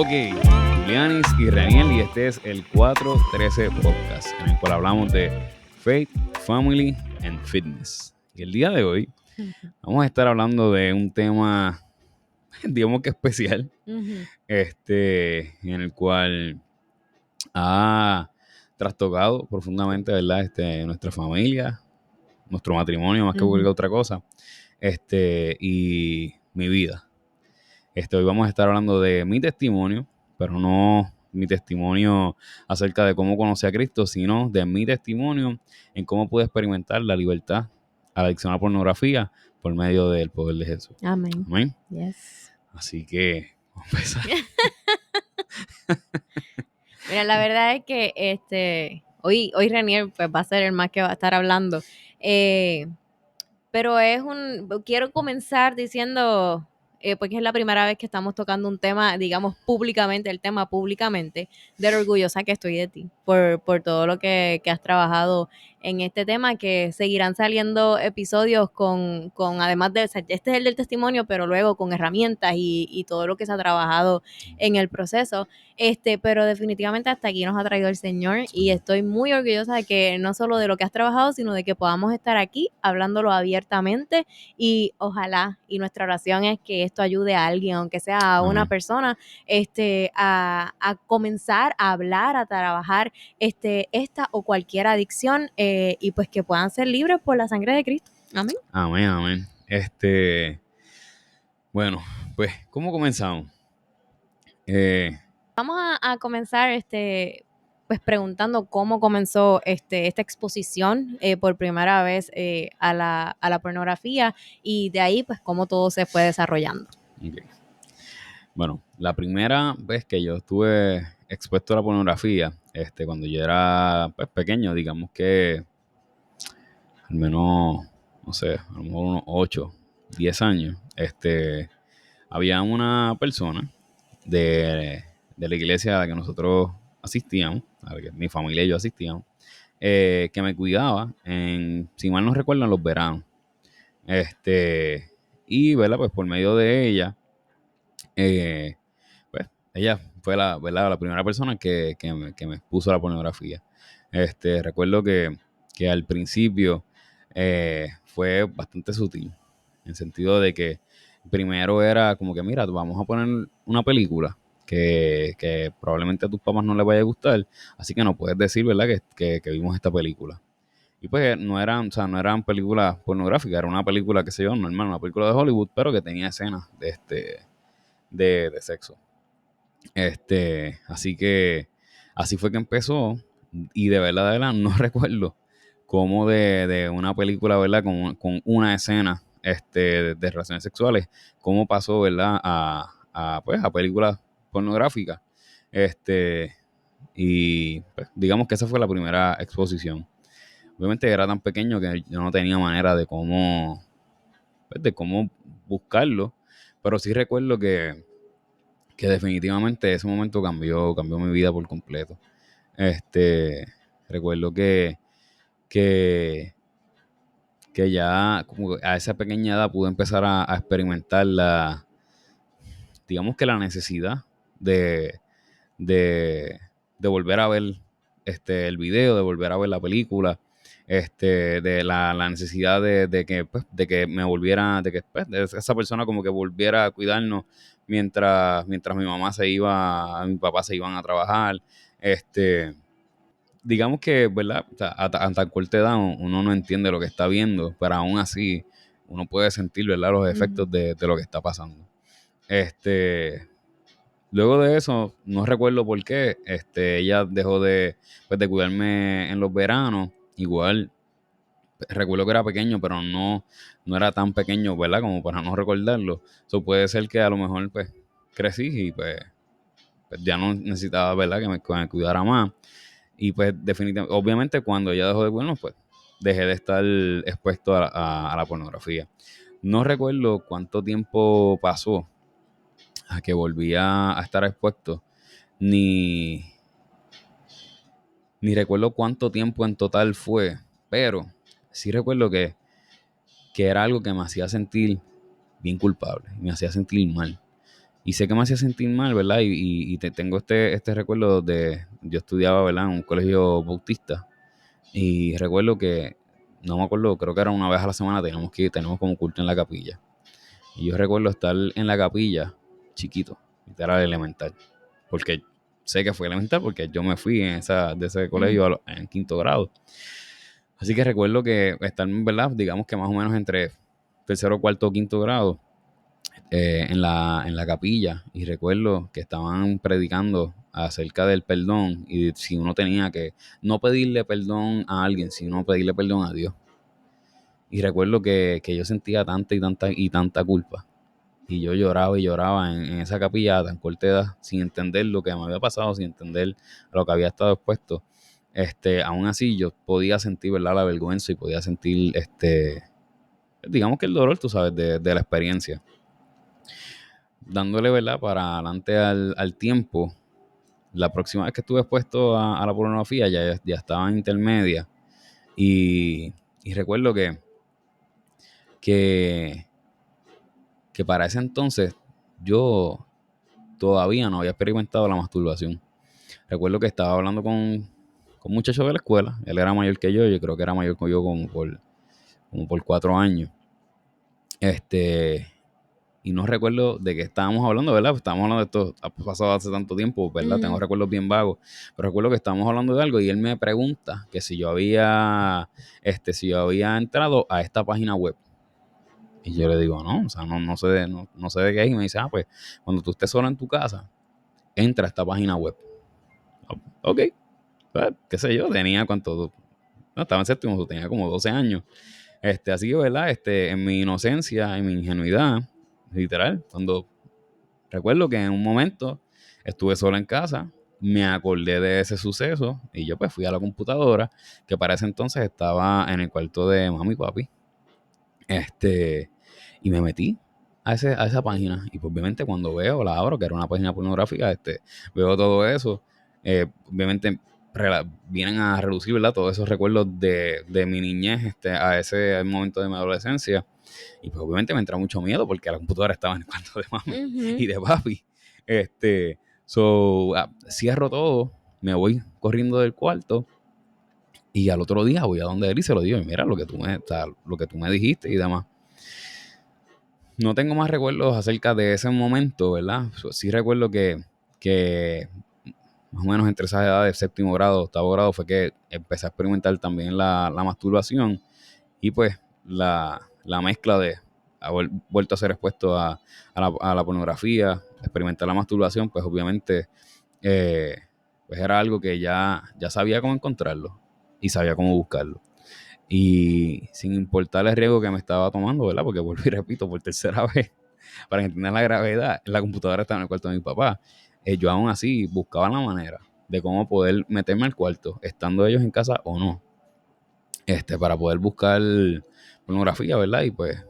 Ok, Julianis y Raniel, y este es el 413 Podcast, en el cual hablamos de Faith, Family and Fitness. Y el día de hoy vamos a estar hablando de un tema, digamos que especial, en el cual ha trastocado profundamente, ¿verdad? Nuestra familia, nuestro matrimonio, más que cualquier otra cosa, y mi vida. Hoy vamos a estar hablando de mi testimonio, pero no mi testimonio acerca de cómo conocí a Cristo, sino de mi testimonio en cómo pude experimentar la libertad a la adicción a la pornografía por medio del poder de Jesús. Amén. Amén. Yes. Así que vamos a empezar. Mira, la verdad es que hoy Renier pues va a ser el más que va a estar hablando. Pero quiero comenzar diciendo, porque es la primera vez que estamos tocando un tema, digamos, públicamente, de lo orgullosa que estoy de ti, por todo lo que has trabajado en este tema, que seguirán saliendo episodios con además de, o sea, este es el del testimonio, pero luego con herramientas y todo lo que se ha trabajado en el proceso. Pero definitivamente hasta aquí nos ha traído el Señor y estoy muy orgullosa de que no solo de lo que has trabajado, sino de que podamos estar aquí hablándolo abiertamente y ojalá, y nuestra oración es que esto ayude a alguien, aunque sea a una persona, a comenzar a hablar, a trabajar esta o cualquier adicción y pues que puedan ser libres por la sangre de Cristo. Amén. Amén, amén. Bueno, pues, ¿cómo comenzamos? Vamos a comenzar pues preguntando cómo comenzó esta exposición por primera vez a la pornografía y de ahí pues cómo todo se fue desarrollando. Okay. Bueno, la primera vez que yo estuve expuesto a la pornografía, cuando yo era pues, pequeño, digamos que al menos, no sé, a lo mejor unos 8, 10 años, había una persona de la iglesia a la que nosotros asistíamos, a la que mi familia y yo asistíamos, que me cuidaba si mal no recuerdo, en los veranos. Y, ¿verdad? Pues por medio de ella, pues ella fue ¿verdad? La primera persona que me expuso a la pornografía. Recuerdo que al principio fue bastante sutil, en el sentido de que primero era como que, mira, vamos a poner una película que probablemente a tus papás no les vaya a gustar, así que no puedes decir, ¿verdad?, que vimos esta película. Y pues no eran películas pornográficas, era una película, qué sé yo, normal, una película de Hollywood, pero que tenía escenas de sexo. Así que así fue que empezó, y de verdad no recuerdo cómo de una película, ¿verdad?, con una escena de relaciones sexuales, cómo pasó, ¿verdad?, a películas pornográficas. Y pues, digamos que esa fue la primera exposición. Obviamente era tan pequeño que yo no tenía manera de cómo buscarlo, pero sí recuerdo que definitivamente ese momento cambió mi vida por completo. Recuerdo que, que ya como a esa pequeña edad pude empezar a experimentar digamos que la necesidad de, de, de volver a ver el video, de volver a ver la película, de la necesidad de que me volviera, de que pues, de esa persona como que volviera a cuidarnos mientras mi mamá mi papá se iban a trabajar. Digamos que, ¿verdad? O sea, a tan corta edad uno no entiende lo que está viendo, pero aún así uno puede sentir, ¿verdad?, los efectos de lo que está pasando. Luego de eso, no recuerdo por qué, ella dejó de cuidarme en los veranos. Igual, recuerdo que era pequeño, pero no era tan pequeño, ¿verdad?, como para no recordarlo. Eso puede ser que a lo mejor, pues, crecí y, pues ya no necesitaba, ¿verdad?, que me cuidara más. Y, pues, definitivamente, obviamente, cuando ella dejó de cuidarnos, pues, dejé de estar expuesto a la pornografía. No recuerdo cuánto tiempo pasó a que volví a estar expuesto, ni recuerdo cuánto tiempo en total fue, pero sí recuerdo que era algo que me hacía sentir bien culpable, me hacía sentir mal. Y sé que me hacía sentir mal, ¿verdad? Tengo este recuerdo de, yo estudiaba, ¿verdad? En un colegio bautista. Y recuerdo que, no me acuerdo, creo que era una vez a la semana tenemos como culto en la capilla. Y yo recuerdo estar en la capilla, chiquito, literal elemental. Porque sé que fue elemental porque yo me fui de ese colegio en quinto grado. Así que recuerdo que estar, ¿verdad? Digamos que más o menos entre tercero, cuarto o quinto grado en la capilla. Y recuerdo que estaban predicando acerca del perdón y si uno tenía que no pedirle perdón a alguien, sino pedirle perdón a Dios. Y recuerdo que yo sentía tanta y tanta y tanta culpa. Y yo lloraba y lloraba en esa capilla a tan corta edad, sin entender lo que me había pasado, sin entender lo que había estado expuesto. Aún así yo podía sentir, ¿verdad?, la vergüenza y podía sentir, digamos que el dolor, tú sabes, de la experiencia. Dándole, ¿verdad?, para adelante al tiempo. La próxima vez que estuve expuesto a la pornografía ya estaba en intermedia. Y, y recuerdo que, que para ese entonces yo todavía no había experimentado la masturbación. Recuerdo que estaba hablando con un muchacho de la escuela. Él era mayor que yo creo que era mayor que yo como por 4 años. Este, y no recuerdo de qué estábamos hablando, ¿verdad? Pues estábamos hablando de esto, ha pasado hace tanto tiempo, ¿verdad? Tengo recuerdos bien vagos, pero recuerdo que estábamos hablando de algo y él me pregunta que si yo había entrado a esta página web. Y yo le digo, no, o sea, no sé de qué es. Y me dice, pues, cuando tú estés solo en tu casa, entra a esta página web. Ok, pues, qué sé yo, tenía cuánto, no, estaba en séptimo, tenía como 12 años. Así que, ¿verdad? En mi inocencia, en mi ingenuidad, literal, cuando recuerdo que en un momento estuve solo en casa, me acordé de ese suceso y yo pues fui a la computadora, que para ese entonces estaba en el cuarto de mami y papi, y me metí a esa página. Y pues obviamente cuando la abro, que era una página pornográfica, veo todo eso. Obviamente vienen a relucir, ¿verdad? Todos esos recuerdos de mi niñez a ese momento de mi adolescencia. Y pues obviamente me entra mucho miedo porque la computadora estaba en el cuarto de mami y de papi. Cierro todo, me voy corriendo del cuarto y al otro día voy a donde él y se lo digo, y mira lo que tú me dijiste y demás. No tengo más recuerdos acerca de ese momento, ¿verdad? Sí recuerdo que más o menos entre esas edades, séptimo grado, octavo grado, fue que empecé a experimentar también la masturbación y pues la mezcla de haber vuelto a ser expuesto a la pornografía, experimentar la masturbación, pues obviamente pues era algo que ya sabía cómo encontrarlo y sabía cómo buscarlo. Y sin importar el riesgo que me estaba tomando, ¿verdad? Porque vuelvo y repito por tercera vez, para entender la gravedad, la computadora estaba en el cuarto de mi papá. Yo aún así buscaba la manera de cómo poder meterme al cuarto, estando ellos en casa o no, para poder buscar pornografía, ¿verdad? Y pues,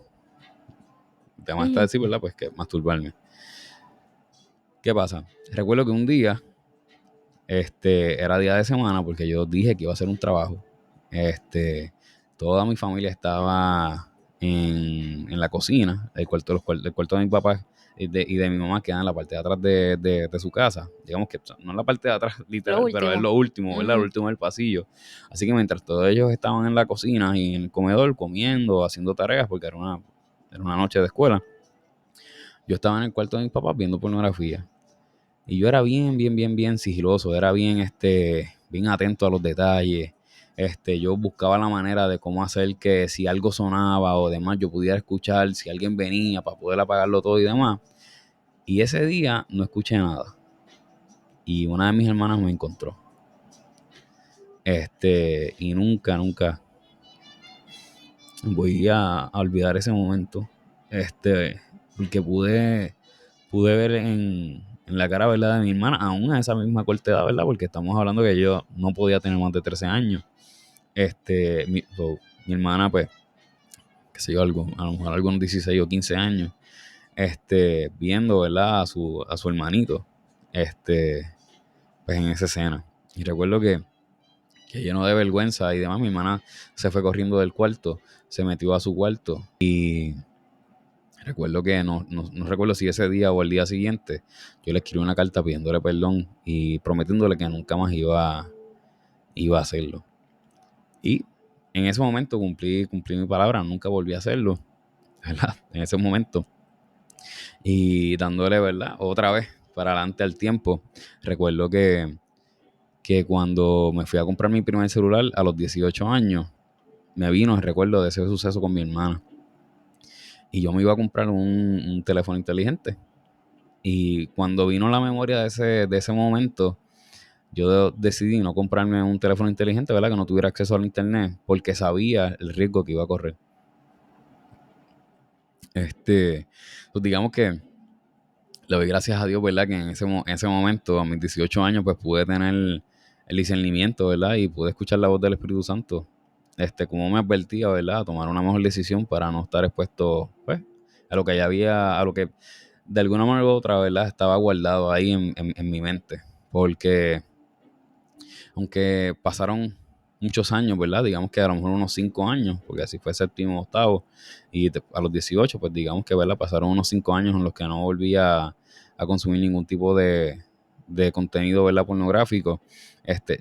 el tema está decir, ¿verdad? Pues que masturbarme. ¿Qué pasa? Recuerdo que un día, era día de semana, porque yo dije que iba a hacer un trabajo. Toda mi familia estaba en la cocina, el cuarto de mi papá y de mi mamá quedan en la parte de atrás de su casa. Digamos que no en la parte de atrás Lo literal, pero es último. lo último, ¿verdad? Lo último del pasillo. Así que mientras todos ellos estaban en la cocina y en el comedor comiendo, haciendo tareas, porque era una noche de escuela, yo estaba en el cuarto de mis papás viendo pornografía. Y yo era bien, bien, bien, bien sigiloso, era bien atento a los detalles. Yo buscaba la manera de cómo hacer que si algo sonaba o demás, yo pudiera escuchar si alguien venía para poder apagarlo todo y demás. Y ese día no escuché nada. Y una de mis hermanas me encontró. Y nunca, nunca voy a olvidar ese momento. Porque pude ver en la cara, ¿verdad?, de mi hermana, aún a esa misma corta edad, ¿verdad? Porque estamos hablando que yo no podía tener más de 13 años. Mi hermana, pues, qué sé yo, a lo mejor algunos 16 o 15 años, viendo, ¿verdad?, a su hermanito, pues en esa escena. Y recuerdo que lleno de vergüenza y demás, mi hermana se fue corriendo del cuarto, se metió a su cuarto y Recuerdo que no recuerdo si ese día o el día siguiente, yo le escribí una carta pidiéndole perdón y prometiéndole que nunca más iba a hacerlo. Y en ese momento cumplí mi palabra, nunca volví a hacerlo, ¿verdad? En ese momento. Y dándole, ¿verdad? Otra vez para adelante al tiempo. Recuerdo que cuando me fui a comprar mi primer celular a los 18 años, me vino el recuerdo de ese suceso con mi hermana. Y yo me iba a comprar un teléfono inteligente. Y cuando vino la memoria de ese momento, yo decidí no comprarme un teléfono inteligente, ¿verdad? Que no tuviera acceso al internet, porque sabía el riesgo que iba a correr. Pues digamos que le doy gracias a Dios, ¿verdad? Que en ese momento, a mis 18 años, pues pude tener el discernimiento, ¿verdad? Y pude escuchar la voz del Espíritu Santo, como me advertía, ¿verdad? A tomar una mejor decisión para no estar expuesto, pues, a lo que ya había, a lo que de alguna manera u otra, ¿verdad? Estaba guardado ahí en mi mente. Porque aunque pasaron muchos años, ¿verdad? Digamos que a lo mejor unos 5 años, porque así fue séptimo, octavo, y a los 18, pues digamos que, ¿verdad? Pasaron unos 5 años en los que no volví a consumir ningún tipo de contenido, ¿verdad? Pornográfico.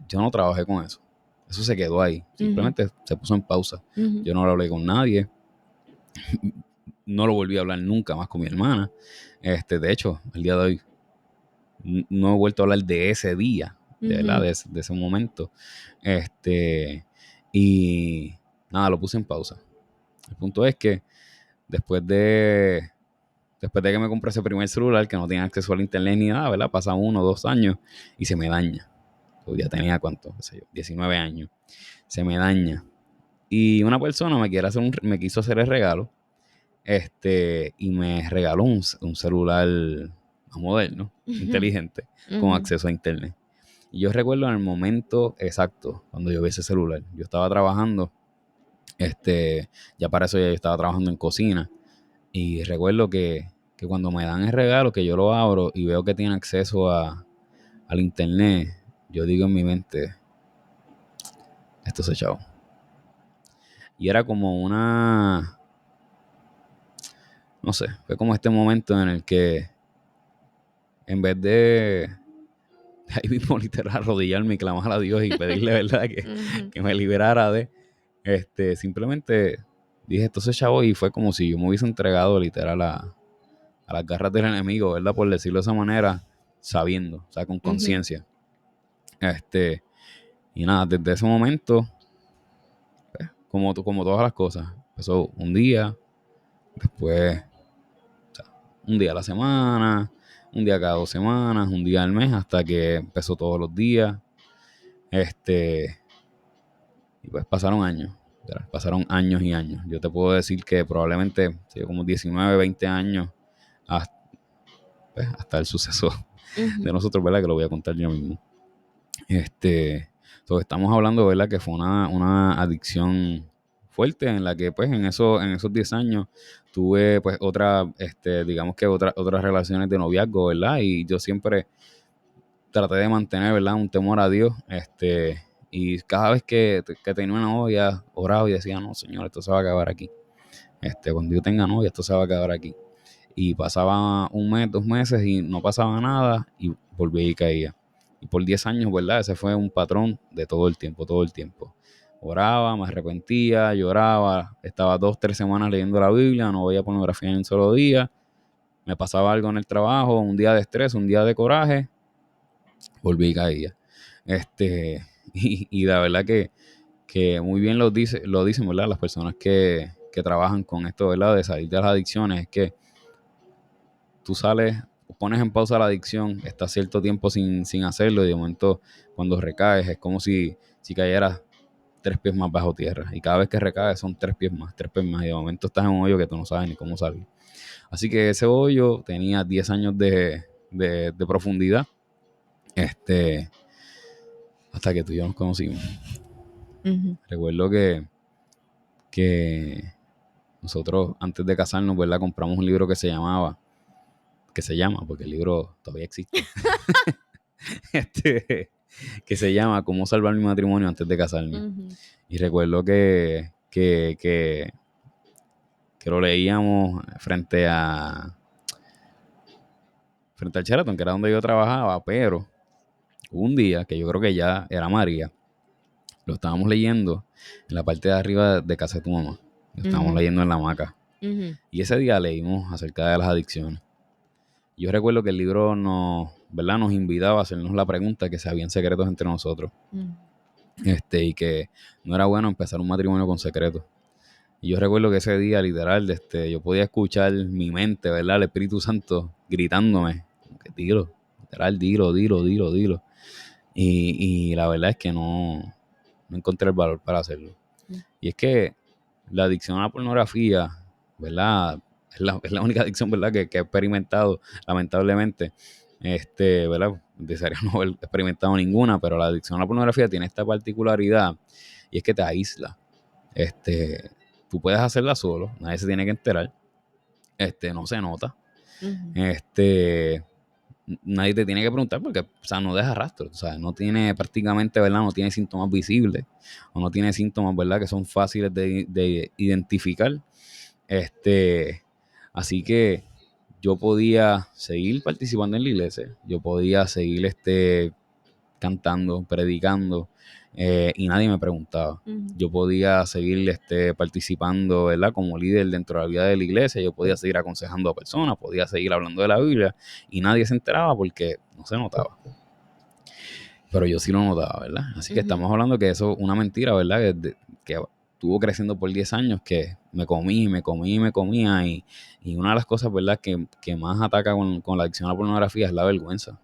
Yo no trabajé con eso. Eso se quedó ahí. Ujú, Simplemente se puso en pausa. ujú, Yo no lo hablé con nadie. No lo volví a hablar nunca más con mi hermana. De hecho, el día de hoy no he vuelto a hablar de ese día, de verdad, ujú, de ese momento. Y nada, lo puse en pausa. El punto es que después de, después de que me compré ese primer celular, que no tenía acceso al internet ni nada, ¿verdad? Pasan 1 o 2 años y se me daña. Pues ya tenía, ¿cuánto? ¿Qué sé yo? 19 años. Se me daña. Y una persona me quiso hacer el regalo, y me regaló un celular más moderno, ujú, inteligente, con ujú, acceso a internet. Y yo recuerdo en el momento exacto, cuando yo vi ese celular, yo estaba trabajando, ya para eso ya yo estaba trabajando en cocina, y recuerdo que cuando me dan el regalo, que yo lo abro y veo que tiene acceso al internet, yo digo en mi mente, esto se echado. Y era como no sé, fue como este momento en el que en vez de ahí mismo literal arrodillarme y clamar a Dios y pedirle, ¿verdad? Que, ujú, que me liberara simplemente dije, entonces chavo, y fue como si yo me hubiese entregado literal a las garras del enemigo, ¿verdad? Por decirlo de esa manera, sabiendo, o sea, con ujú, conciencia. Y nada, desde ese momento, como todas las cosas, empezó un día, después un día a la semana, un día cada 2 semanas, un día al mes, hasta que empezó todos los días. Este, y pues pasaron años, ¿verdad? Pasaron años y años. Yo te puedo decir que probablemente como 19, 20 años hasta, hasta el suceso de ujú, nosotros, ¿verdad? Que lo voy a contar yo mismo. Estamos hablando, ¿verdad? Que fue una adicción fuerte en la que, pues, en esos 10 años tuve, pues, digamos que otras relaciones de noviazgo, ¿verdad? Y yo siempre traté de mantener, ¿verdad? Un temor a Dios, y cada vez que tenía una novia, oraba y decía, no, Señor, esto se va a acabar aquí. Cuando yo tenga novia, esto se va a acabar aquí. Y pasaba un mes, 2 meses y no pasaba nada y volvía y caía. Y por 10 años, ¿verdad? Ese fue un patrón de todo el tiempo, todo el tiempo. Oraba, me arrepentía, lloraba, estaba 2, 3 semanas leyendo la Biblia, no veía pornografía en un solo día, me pasaba algo en el trabajo, un día de estrés, un día de coraje, volví y caía. Este, y la verdad que muy bien lo dicen, ¿verdad? Las personas que trabajan con esto, ¿verdad? De salir de las adicciones, es que tú sales, pones en pausa la adicción, estás cierto tiempo sin hacerlo y de momento cuando recaes es como si cayeras 3 pies más bajo tierra. Y cada vez que recaes son 3 pies más y de momento estás en un hoyo que tú no sabes ni cómo salir. Así que ese hoyo tenía 10 años de profundidad, este, hasta que tú y yo nos conocimos. ujú. Recuerdo que nosotros antes de casarnos, ¿verdad? Compramos un libro que se llama, porque el libro todavía existe, este, que se llama Cómo salvar mi matrimonio antes de casarme. Ujú, Y recuerdo que que lo leíamos frente al Sheraton, que era donde yo trabajaba, pero un día que yo creo que ya era María, lo estábamos leyendo en la parte de arriba de casa de tu mamá. Lo estábamos leyendo en la hamaca. Y ese día leímos acerca de las adicciones. Yo recuerdo que el libro ¿verdad? Nos invitaba a hacernos la pregunta que si habían secretos entre nosotros. Y que no era bueno empezar un matrimonio con secretos. Y yo recuerdo que ese día, literal, yo podía escuchar mi mente, ¿verdad? El Espíritu Santo gritándome, como que dilo, literal, dilo, dilo, dilo, dilo. Y la verdad es que no encontré el valor para hacerlo. Y es que la adicción a la pornografía, ¿verdad? Es la única adicción, ¿verdad? Que he experimentado, lamentablemente. ¿Verdad? Desearía no haber experimentado ninguna, pero la adicción a la pornografía tiene esta particularidad y es que te aísla. Tú puedes hacerla solo, nadie se tiene que enterar. No se nota. Nadie te tiene que preguntar porque, o sea, no deja rastro, o sea, no tiene prácticamente, ¿verdad? No tiene síntomas visibles o no tiene síntomas, ¿verdad? Que son fáciles de identificar. Así que yo podía seguir participando en la iglesia, yo podía seguir cantando, predicando, y nadie me preguntaba. Yo podía seguir participando, ¿verdad? Como líder dentro de la vida de la iglesia, yo podía seguir aconsejando a personas, podía seguir hablando de la Biblia y nadie se enteraba porque no se notaba. Pero yo sí lo notaba, ¿verdad? Así que estamos hablando que eso es una mentira, ¿verdad? Que estuvo creciendo por 10 años, que me comía y una de las cosas, ¿verdad? Que más ataca con la adicción a la pornografía es la vergüenza.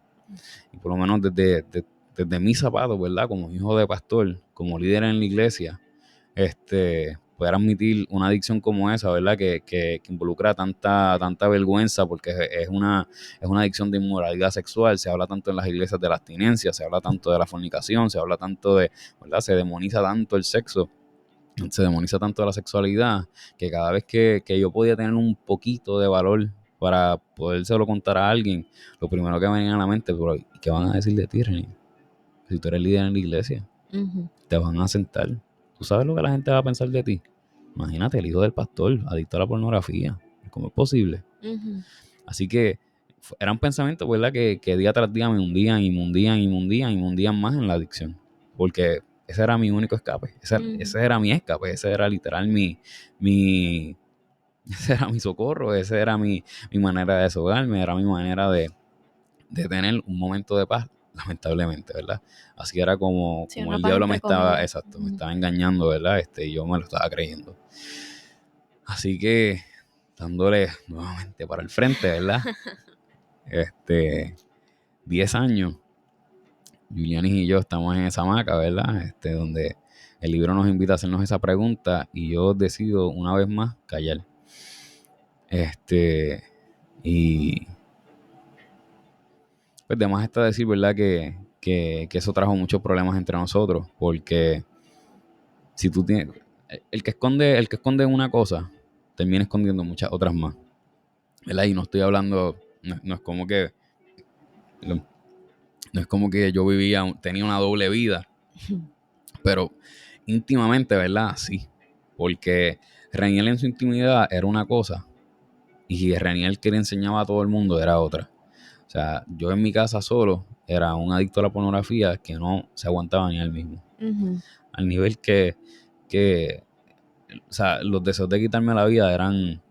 Y por lo menos desde mis zapatos, ¿verdad? Como hijo de pastor, como líder en la iglesia, poder admitir una adicción como esa, ¿verdad? Que involucra tanta vergüenza porque es una adicción de inmoralidad sexual. Se habla tanto en las iglesias de la abstinencia, se habla tanto de la fornicación, se habla tanto ¿verdad? Se demoniza tanto el sexo, se demoniza tanto la sexualidad, que cada vez que yo podía tener un poquito de valor para podérselo contar a alguien, lo primero que me venía a la mente, pero ¿qué van a decir de ti, René? Si tú eres líder en la iglesia, te van a sentar. ¿Tú sabes lo que la gente va a pensar de ti? Imagínate, el hijo del pastor, adicto a la pornografía. ¿Cómo es posible? Así que eran pensamientos, ¿verdad? Que día tras día me hundían y me hundían y me hundían y me hundían más en la adicción. Porque ese era mi único escape. Ese era mi escape. Ese era literal ese era mi socorro. Ese era mi manera de desahogarme. Era mi manera de tener un momento de paz, lamentablemente, ¿verdad? Así era como el diablo me estaba, exacto, me estaba engañando, ¿verdad? Y yo me lo estaba creyendo. Así que, dándole nuevamente para el frente, ¿verdad? 10 años, Julianis y yo estamos en esa hamaca, ¿verdad? Donde el libro nos invita a hacernos esa pregunta y yo decido una vez más callar. Y pues además está decir, ¿verdad? Que eso trajo muchos problemas entre nosotros, porque si tú tienes, el que esconde una cosa, termina escondiendo muchas otras más, ¿verdad? Y no estoy hablando, no es como que, no es como que yo tenía una doble vida, pero íntimamente, ¿verdad? Sí, porque Reniel en su intimidad era una cosa y Reniel que le enseñaba a todo el mundo era otra. O sea, yo en mi casa solo era un adicto a la pornografía que no se aguantaba ni a él mismo. Al nivel que, o sea, los deseos de quitarme la vida eran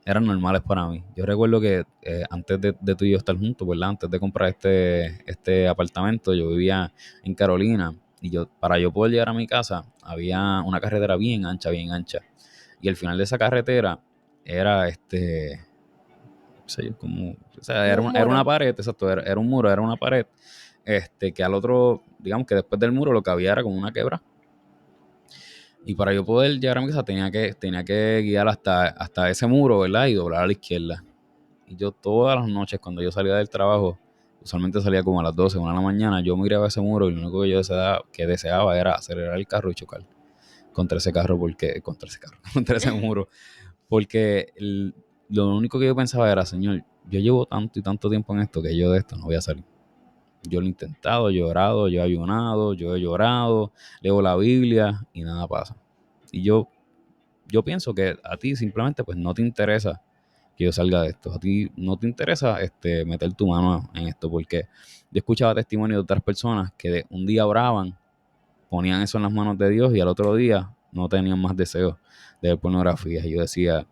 normales para mí. Yo recuerdo que antes de tú y yo estar juntos, ¿verdad? Antes de comprar este apartamento, yo vivía en Carolina y para yo poder llegar a mi casa había una carretera bien ancha, bien ancha. Y al final de esa carretera era como, o sea, era una pared, exacto, era un muro, era una pared, que al otro, digamos que después del muro lo que había era como una quebra. Y para yo poder llegar a mi casa tenía que guiar hasta ese muro, ¿verdad? Y doblar a la izquierda. Y yo todas las noches cuando yo salía del trabajo, usualmente salía como a las 12, 1 de la mañana, yo miraba ese muro y lo único que yo deseaba era acelerar el carro y chocar contra ese carro, contra ese muro. Porque lo único que yo pensaba era, Señor, yo llevo tanto y tanto tiempo en esto que yo de esto no voy a salir. Yo lo he intentado, yo he orado, yo he ayunado, yo he llorado, leo la Biblia y nada pasa. Y yo yo pienso que a ti simplemente pues no te interesa que yo salga de esto. A ti no te interesa meter tu mano en esto, porque yo escuchaba testimonios de otras personas que un día oraban, ponían eso en las manos de Dios y al otro día no tenían más deseos de ver pornografía. Y yo decía,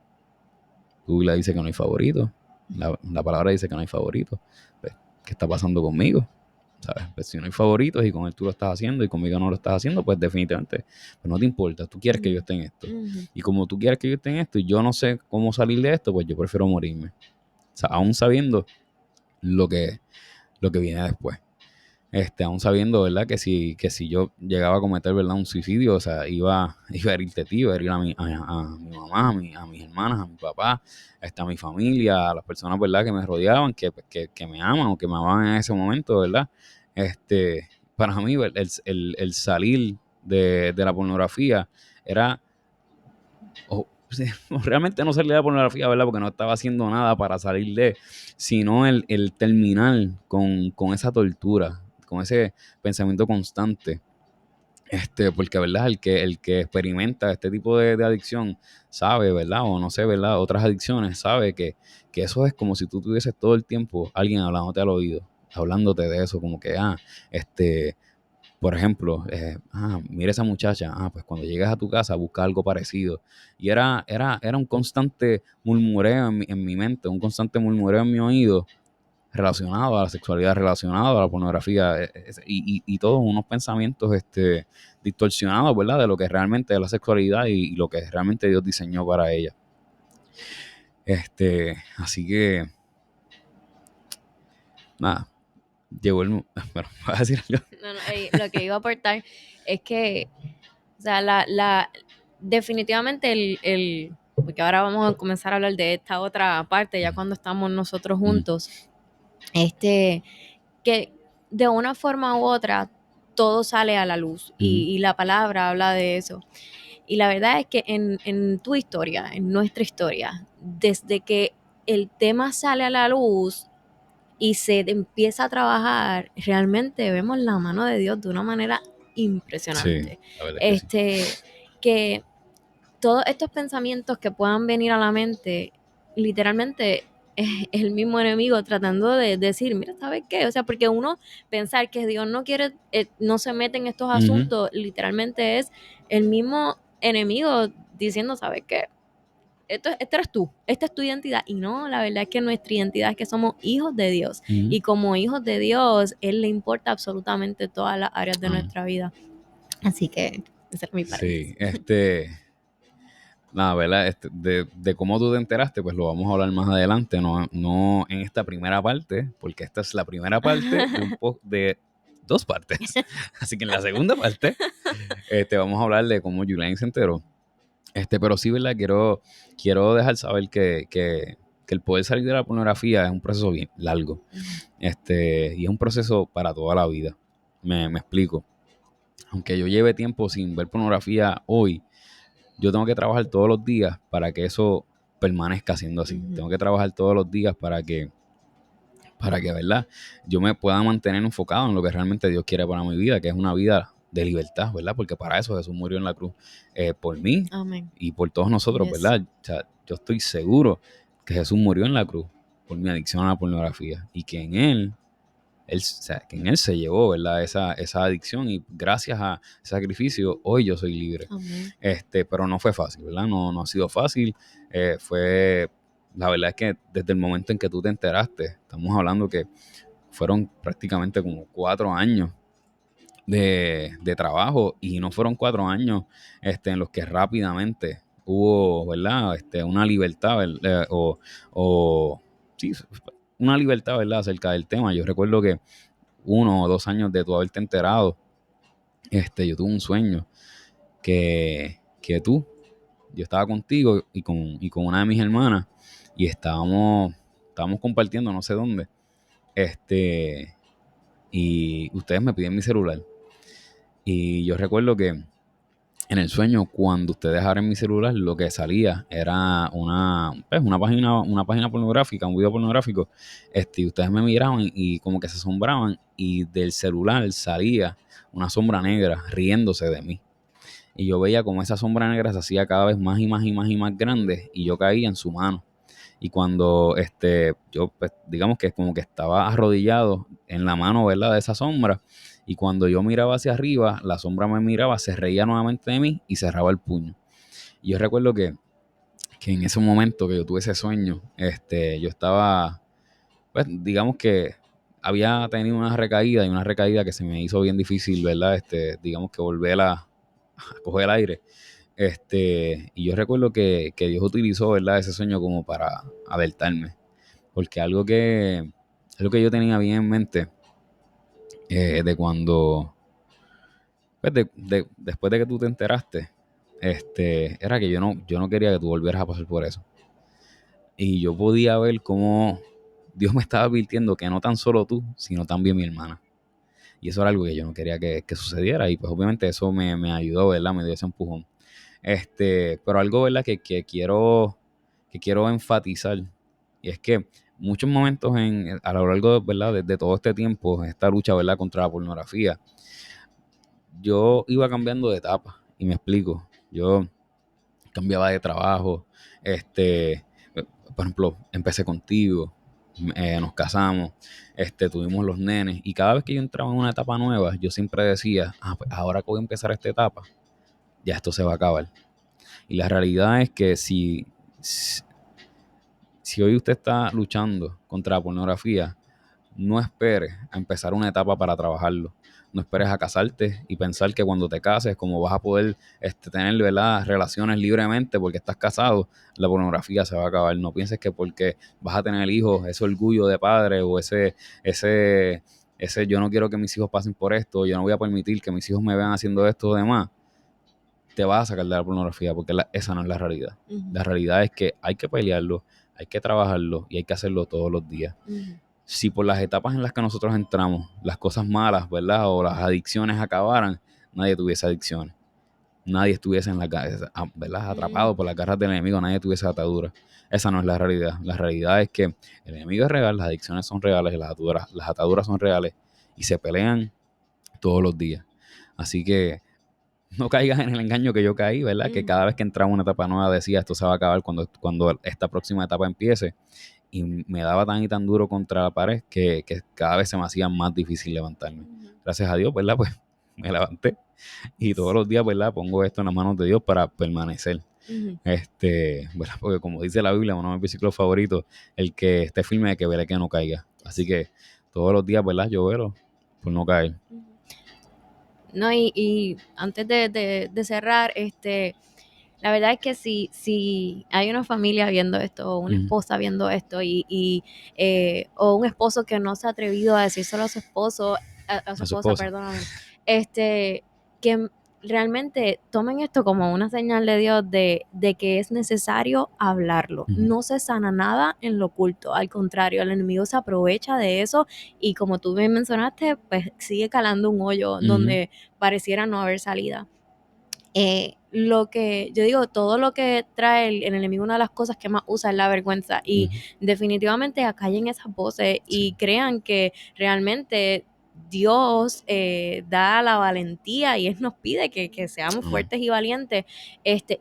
Google dice que no hay favorito, la palabra dice que no hay favorito. Pues, ¿qué está pasando conmigo? ¿Sabes? Pues si no hay favoritos y con él tú lo estás haciendo y conmigo no lo estás haciendo, pues definitivamente pues no te importa. Tú quieres que yo esté en esto. Ujú. Y como tú quieres que yo esté en esto y yo no sé cómo salir de esto, pues yo prefiero morirme. O sea, aún sabiendo lo que, lo que viene después. Aún sabiendo, ¿verdad? Que si yo llegaba a cometer, ¿verdad? Un suicidio, o sea, iba a herirte a ti, iba a herir a mi mamá, a mis hermanas, a mi papá, a mi familia, a las personas, ¿verdad? Que me rodeaban, que me aman o que me amaban en ese momento, ¿verdad? Para mí, el salir de la pornografía era, realmente no salir de la pornografía, ¿verdad? Porque no estaba haciendo nada para salir sino el terminar con esa tortura, con ese pensamiento constante. Porque, ¿verdad? El que experimenta este tipo de adicción sabe, ¿verdad? O no sé, ¿verdad? Otras adicciones sabe que eso es como si tú tuvieses todo el tiempo alguien hablándote al oído, hablándote de eso, como que, por ejemplo, mira esa muchacha, pues cuando llegues a tu casa busca algo parecido. Y era un constante murmureo en mi mente, un constante murmureo en mi oído relacionado a la sexualidad, relacionado a la pornografía y todos unos pensamientos distorsionados, ¿verdad? De lo que realmente es la sexualidad y lo que realmente Dios diseñó para ella. Así que, nada, llegó el... Bueno, ¿vas a decir algo? No, no, lo que iba a aportar es que, o sea, definitivamente porque ahora vamos a comenzar a hablar de esta otra parte, ya cuando estamos nosotros Mm, juntos, que de una forma u otra todo sale a la luz ujú, y la palabra habla de eso. Y la verdad es que en tu historia, en nuestra historia, desde que el tema sale a la luz y se empieza a trabajar, realmente vemos la mano de Dios de una manera sí, impresionante. la verdad es que sí. Que todos estos pensamientos que puedan venir a la mente, literalmente es el mismo enemigo tratando de decir, mira, ¿sabes qué? O sea, porque uno pensar que Dios no quiere, no se mete en estos Ujú, asuntos, literalmente es el mismo enemigo diciendo, ¿sabes qué? Esto eres tú, esta es tu identidad. Y no, la verdad es que nuestra identidad es que somos hijos de Dios. ujú. Y como hijos de Dios, Él le importa absolutamente todas las áreas de Amén. nuestra vida. Así que ese es mi Sí, paréntesis. nada, ¿verdad? De cómo tú te enteraste, pues lo vamos a hablar más adelante, no en esta primera parte, porque esta es la primera parte de dos partes. Así que en la segunda parte, vamos a hablar de cómo Julián se enteró. Pero sí, ¿verdad? Quiero dejar saber que el poder salir de la pornografía es un proceso bien largo. Y es un proceso para toda la vida. Me explico. Aunque yo lleve tiempo sin ver pornografía hoy, yo tengo que trabajar todos los días para que eso permanezca siendo así. Ujú. Tengo que trabajar todos los días para que, ¿verdad? Yo me pueda mantener enfocado en lo que realmente Dios quiere para mi vida, que es una vida de libertad, ¿verdad? Porque para eso Jesús murió en la cruz, por mí Amén. y por todos nosotros, Yes. ¿verdad? O sea, yo estoy seguro que Jesús murió en la cruz por mi adicción a la pornografía y que o sea, que en él se llevó, ¿verdad? Esa adicción y gracias a ese sacrificio hoy yo soy libre. Amén. Pero no fue fácil, ¿verdad? No ha sido fácil. La verdad es que desde el momento en que tú te enteraste, estamos hablando que fueron prácticamente como 4 años de trabajo y no fueron 4 años en los que rápidamente hubo, ¿verdad? Una libertad, ¿verdad? Sí, una libertad, ¿verdad? Acerca del tema. Yo recuerdo que 1 o 2 años de tú haberte enterado, yo tuve un sueño que yo estaba contigo y con una de mis hermanas y estábamos compartiendo no sé dónde, y ustedes me piden mi celular. Y yo recuerdo que en el sueño, cuando ustedes abren mi celular, lo que salía era una página pornográfica, un video pornográfico, y ustedes me miraban y como que se asombraban y del celular salía una sombra negra riéndose de mí. y yo veía como esa sombra negra se hacía cada vez más y más y más y más grande y yo caía en su mano. Y cuando yo, pues, digamos que como que estaba arrodillado en la mano, ¿verdad? De esa sombra. Y cuando yo miraba hacia arriba, la sombra me miraba, se reía nuevamente de mí y cerraba el puño. Y yo recuerdo que en ese momento que yo tuve ese sueño, yo estaba, pues, digamos que había tenido una recaída y una recaída que se me hizo bien difícil, ¿verdad? Digamos que volver a coger el aire. Y yo recuerdo que Dios utilizó, ¿verdad? Ese sueño como para alertarme. Porque algo que yo tenía bien en mente, de cuando, pues después de que tú te enteraste, era que yo no quería que tú volvieras a pasar por eso. Y yo podía ver cómo Dios me estaba advirtiendo que no tan solo tú, sino también mi hermana. Y eso era algo que yo no quería que sucediera. Y pues obviamente eso me ayudó, ¿verdad? Me dio ese empujón. Pero algo, ¿verdad? Que quiero enfatizar. Y es que muchos momentos a lo largo, ¿verdad? De todo este tiempo, esta lucha, ¿verdad? Contra la pornografía, yo iba cambiando de etapa. Y me explico. Yo cambiaba de trabajo. Por ejemplo, empecé contigo. Nos casamos. Tuvimos los nenes. Y cada vez que yo entraba en una etapa nueva, yo siempre decía, pues ahora que voy a empezar esta etapa, ya esto se va a acabar. Y la realidad es que si hoy usted está luchando contra la pornografía, no esperes a empezar una etapa para trabajarlo. No esperes a casarte y pensar que cuando te cases, como vas a poder tener, ¿verdad?, relaciones libremente porque estás casado, la pornografía se va a acabar. No pienses que porque vas a tener hijos, ese orgullo de padre o ese, ese yo no quiero que mis hijos pasen por esto, yo no voy a permitir que mis hijos me vean haciendo esto o demás, te vas a sacar de la pornografía porque esa no es la realidad. Ujú. La realidad es que hay que pelearlo, hay que trabajarlo y hay que hacerlo todos los días. Ujú. Si por las etapas en las que nosotros entramos, las cosas malas, ¿verdad? O las adicciones acabaran, nadie tuviese adicciones. Nadie estuviese en la cabeza, ¿verdad? Atrapado por las garras del enemigo, nadie tuviese atadura. Esa no es la realidad. La realidad es que el enemigo es real, las adicciones son reales, las ataduras son reales y se pelean todos los días. Así que no caigas en el engaño que yo caí, ¿verdad? Que cada vez que entraba en una etapa nueva decía esto se va a acabar cuando esta próxima etapa empiece. Y me daba tan y tan duro contra la pared que cada vez se me hacía más difícil levantarme. Ujú. Gracias a Dios, ¿verdad? Pues me levanté y todos los días, ¿verdad? Pongo esto en las manos de Dios para permanecer. Ujú. ¿Verdad? Porque como dice la Biblia, uno de mis versículos favoritos, el que esté firme de que vele que no caiga. Así que todos los días, ¿verdad? Yo velo por no caer. No, y antes de cerrar, la verdad es que si hay una familia viendo esto, o una Ujú. esposa viendo esto, o un esposo que no se ha atrevido a decírselo a su esposo, a su A su esposa, esposa. perdóname, que realmente tomen esto como una señal de Dios de que es necesario hablarlo. Ujú. No se sana nada en lo oculto, al contrario, el enemigo se aprovecha de eso y como tú bien mencionaste, pues sigue calando un hoyo Ujú. donde pareciera no haber salida. Lo que yo digo, todo lo que trae el enemigo, una de las cosas que más usa es la vergüenza y Ujú. definitivamente acallen esas voces y Sí. crean que realmente Dios da la valentía y Él nos pide que seamos Amén. fuertes y valientes,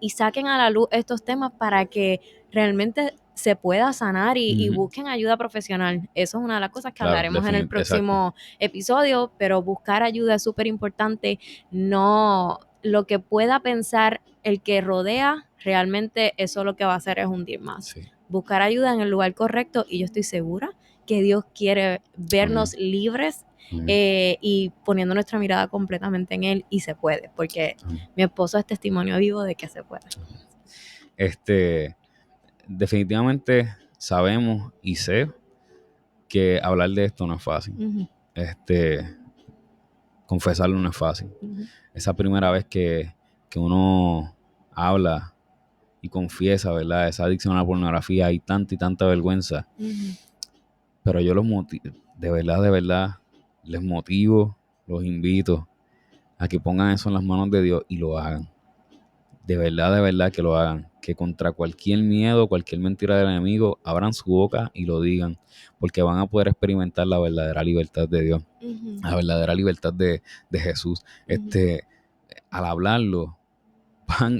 y saquen a la luz estos temas para que realmente se pueda sanar y Ujú. busquen ayuda profesional. Eso es una de las cosas que Claro, hablaremos en el exacto. próximo episodio, pero buscar ayuda es súper importante. No, lo que pueda pensar el que rodea, realmente eso lo que va a hacer es hundir más. Sí. Buscar ayuda en el lugar correcto y yo estoy segura que Dios quiere vernos Amén. libres, Amén. y poniendo nuestra mirada completamente en Él y se puede, porque Amén. mi esposo es testimonio vivo de que se puede. Este, Definitivamente sabemos y sé que hablar de esto no es fácil. Ujú. Confesarlo no es fácil. Ujú. Esa primera vez que uno habla y confiesa, ¿verdad? Esa adicción a la pornografía, hay tanta y tanta vergüenza. Ujú. Pero yo de verdad, les motivo, los invito a que pongan eso en las manos de Dios y lo hagan. De verdad que lo hagan. Que contra cualquier miedo, cualquier mentira del enemigo, abran su boca y lo digan. Porque van a poder experimentar la verdadera libertad de Dios. Ujú. La verdadera libertad de Jesús. Ujú. Al hablarlo,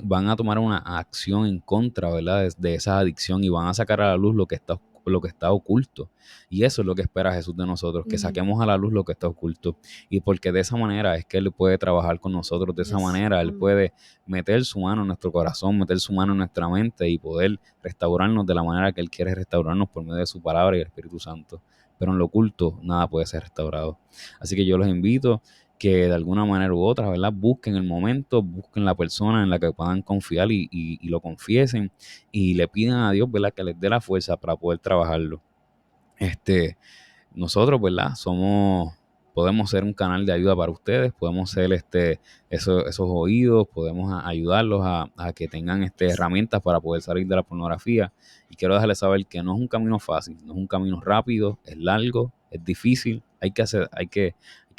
van a tomar una acción en contra, ¿verdad? De esa adicción y van a sacar a la luz lo que está oculto. Y eso es lo que espera Jesús de nosotros, que Ujú. saquemos a la luz lo que está oculto. Y porque de esa manera es que Él puede trabajar con nosotros, de esa Yes. manera Él Amén. puede meter su mano en nuestro corazón, meter su mano en nuestra mente y poder restaurarnos de la manera que Él quiere restaurarnos por medio de su palabra y el Espíritu Santo. Pero en lo oculto nada puede ser restaurado. Así que yo los invito que de alguna manera u otra, ¿verdad? Busquen el momento, busquen la persona en la que puedan confiar y lo confiesen y le pidan a Dios, ¿verdad? Que les dé la fuerza para poder trabajarlo. Este, nosotros, ¿verdad? Podemos ser un canal de ayuda para ustedes, podemos ser esos oídos, podemos ayudarlos a que tengan herramientas para poder salir de la pornografía. Y quiero dejarles saber que no es un camino fácil, no es un camino rápido, es largo, es difícil, hay que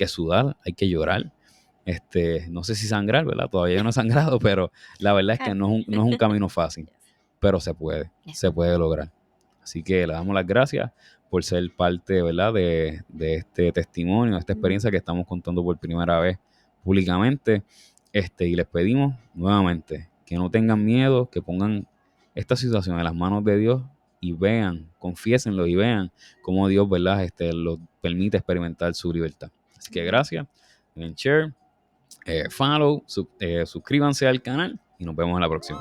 sudar, hay que llorar. No sé si sangrar, ¿verdad? Todavía yo no he sangrado, pero la verdad es que no es un camino fácil, pero Yes. se puede lograr. Así que le damos las gracias por ser parte, ¿verdad? De este testimonio, de esta experiencia que estamos contando por primera vez públicamente. Y les pedimos nuevamente que no tengan miedo, que pongan esta situación en las manos de Dios y vean, confiésenlo y vean cómo Dios, ¿verdad? Los permite experimentar su libertad. Así que gracias, den share, follow, suscríbanse al canal y nos vemos en la próxima.